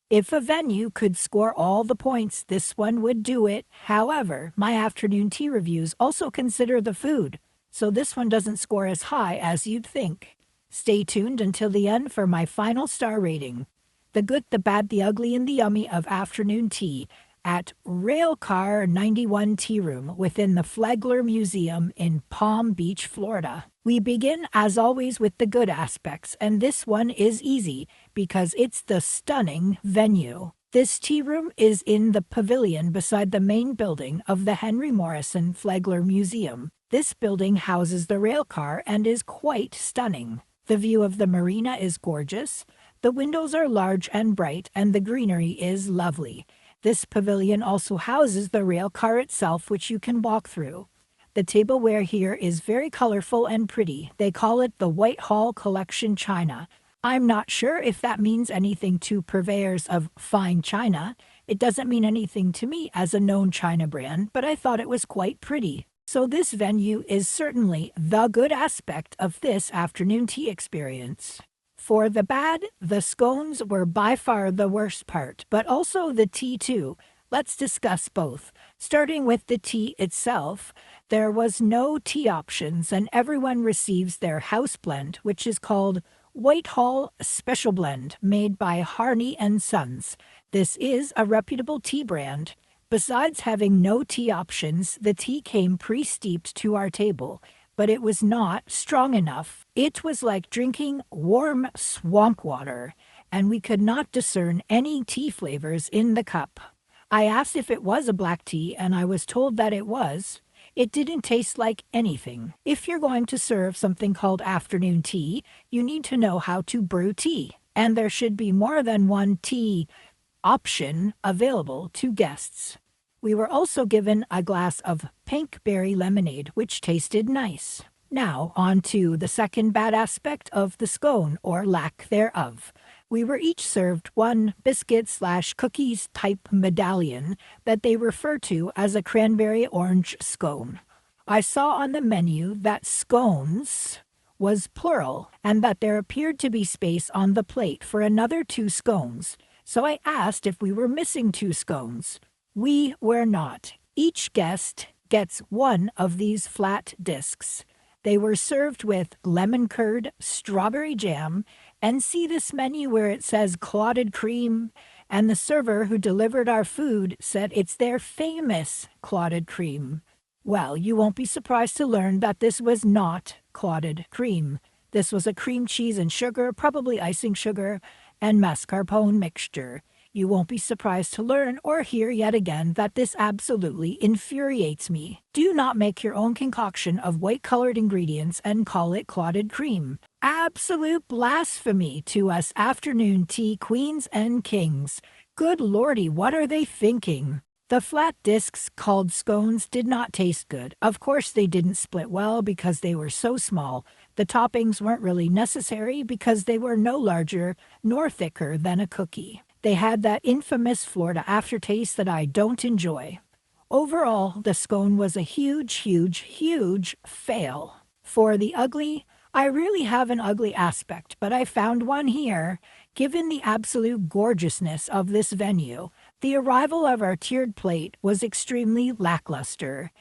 If a venue could score all the points, this one would do it. However, my afternoon tea reviews also consider the food, so this one doesn't score as high as you'd think. Stay tuned until the end for my final star rating. The Good, the Bad, the Ugly, and the Yummy of afternoon tea at Railcar 91 Tea Room within the Flagler Museum in Palm Beach, Florida. We begin, as always, with the good aspects, and this one is easy because it's the stunning venue. This tea room is in the pavilion beside the main building of the Henry Morrison Flagler Museum. This building houses the railcar and is quite stunning. The view of the marina is gorgeous. The windows are large and bright, and the greenery is lovely. This pavilion also houses the railcar itself, which you can walk through. The tableware here is very colorful and pretty. They call it the Whitehall Collection China. I'm not sure if that means anything to purveyors of fine china. It doesn't mean anything to me as a known china brand, but I thought it was quite pretty. So this venue is certainly the good aspect of this afternoon tea experience. For the bad, the scones were by far the worst part, but also the tea too. Let's discuss both. Starting with the tea itself, there was no tea options and everyone receives their house blend, which is called Whitehall Special Blend, made by Harney and Sons. This is a reputable tea brand. Besides having no tea options, the tea came pre-steeped to our table, but it was not strong enough. It was like drinking warm swamp water, and we could not discern any tea flavors in the cup. I asked if it was a black tea, and I was told that it was. It didn't taste like anything. If you're going to serve something called afternoon tea, you need to know how to brew tea, and there should be more than one tea option available to guests. We were also given a glass of pink berry lemonade, which tasted nice. Now, on to the second bad aspect of the scone, or lack thereof. We were each served one biscuit/cookies type medallion that they refer to as a cranberry orange scone. I saw on the menu that scones was plural and that there appeared to be space on the plate for another 2 scones, so I asked if we were missing 2 scones. We were not. Each guest gets one of these flat discs. They were served with lemon curd, strawberry jam, and see this menu where it says clotted cream, and the server who delivered our food said it's their famous clotted cream. Well, you won't be surprised to learn that this was not clotted cream. This was a cream cheese and sugar, probably icing sugar, and mascarpone mixture. You won't be surprised to learn or hear yet again that this absolutely infuriates me. Do not make your own concoction of white-colored ingredients and call it clotted cream. Absolute blasphemy to us afternoon tea queens and kings. Good lordy, what are they thinking? The flat discs called scones did not taste good. Of course they didn't split well because they were so small. The toppings weren't really necessary because they were no larger nor thicker than a cookie. They had that infamous Florida aftertaste that I don't enjoy. Overall, the scone was a huge fail. For the ugly, I really have an ugly aspect, but I found one here. Given the absolute gorgeousness of this venue, the arrival of our tiered plate was extremely lackluster.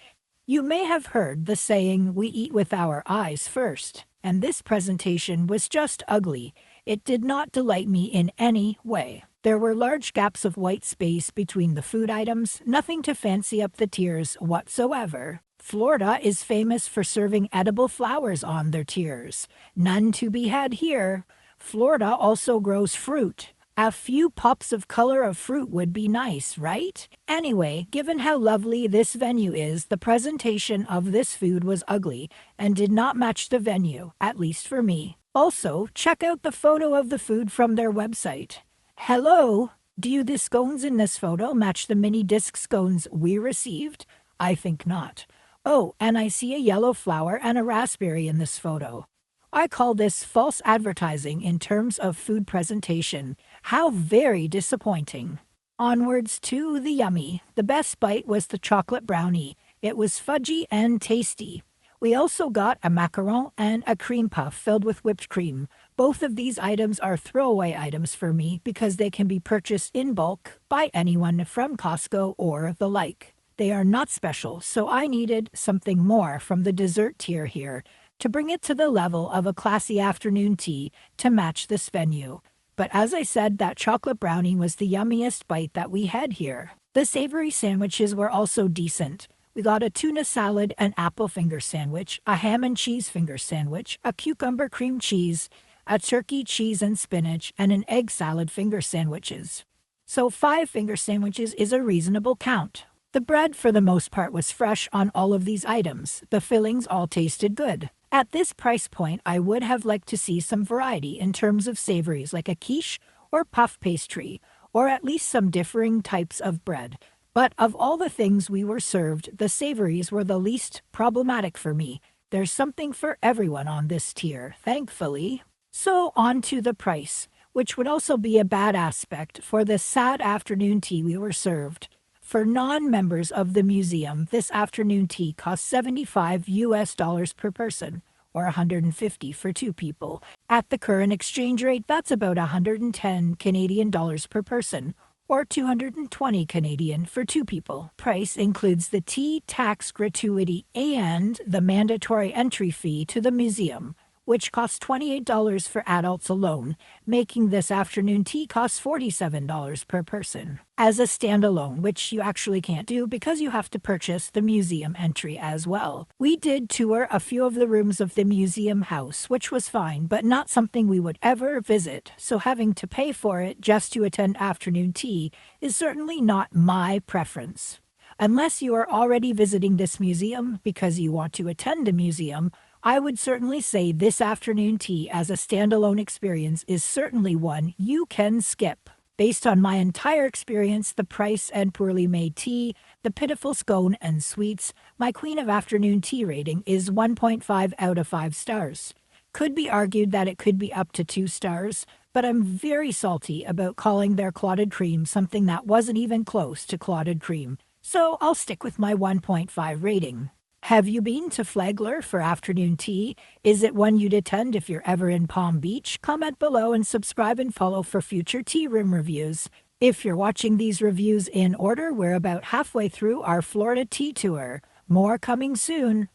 You may have heard the saying, "We eat with our eyes first," and this presentation was just ugly. It did not delight me in any way. There were large gaps of white space between the food items, nothing to fancy up the tiers whatsoever. Florida is famous for serving edible flowers on their tiers. None to be had here. Florida also grows fruit. A few pops of color of fruit would be nice, right? Anyway, given how lovely this venue is, the presentation of this food was ugly and did not match the venue, at least for me. Also, check out the photo of the food from their website. Hello? Do the scones in this photo match the mini disc scones we received? I think not. Oh, and I see a yellow flower and a raspberry in this photo. I call this false advertising in terms of food presentation. How very disappointing. Onwards to the yummy. The best bite was the chocolate brownie. It was fudgy and tasty. We also got a macaron and a cream puff filled with whipped cream. Both of these items are throwaway items for me because they can be purchased in bulk by anyone from Costco or the like. They are not special, so I needed something more from the dessert tier here to bring it to the level of a classy afternoon tea to match this venue. But as I said, that chocolate brownie was the yummiest bite that we had here. The savory sandwiches were also decent. We got a tuna salad, an apple finger sandwich, a ham and cheese finger sandwich, a cucumber cream cheese, a turkey cheese and spinach, and an egg salad finger sandwiches. So 5 finger sandwiches is a reasonable count. The bread for the most part was fresh on all of these items. The fillings all tasted good. At this price point, I would have liked to see some variety in terms of savories like a quiche or puff pastry, or at least some differing types of bread. But of all the things we were served, the savories were the least problematic for me. There's something for everyone on this tier, thankfully. So on to the price, which would also be a bad aspect for the sad afternoon tea we were served. For non-members of the museum, this afternoon tea cost $75 per person, or $150 for 2 people. At the current exchange rate, that's about 110 Canadian dollars per person, or 220 Canadian for 2 people. Price includes the tea tax gratuity and the mandatory entry fee to the museum, which costs $28 for adults alone, making this afternoon tea cost $47 per person. As a standalone, which you actually can't do because you have to purchase the museum entry as well. We did tour a few of the rooms of the museum house, which was fine, but not something we would ever visit, so having to pay for it just to attend afternoon tea is certainly not my preference. Unless you are already visiting this museum because you want to attend a museum, I would certainly say this afternoon tea as a standalone experience is certainly one you can skip. Based on my entire experience, the price and poorly made tea, the pitiful scone and sweets, my queen of afternoon tea rating is 1.5 out of 5 stars. Could be argued that it could be up to 2 stars, but I'm very salty about calling their clotted cream something that wasn't even close to clotted cream, so I'll stick with my 1.5 rating. Have you been to Flagler for afternoon tea? Is it one you'd attend if you're ever in Palm Beach? Comment below and subscribe and follow for future tea room reviews. If you're watching these reviews in order, we're about halfway through our Florida tea tour. More coming soon.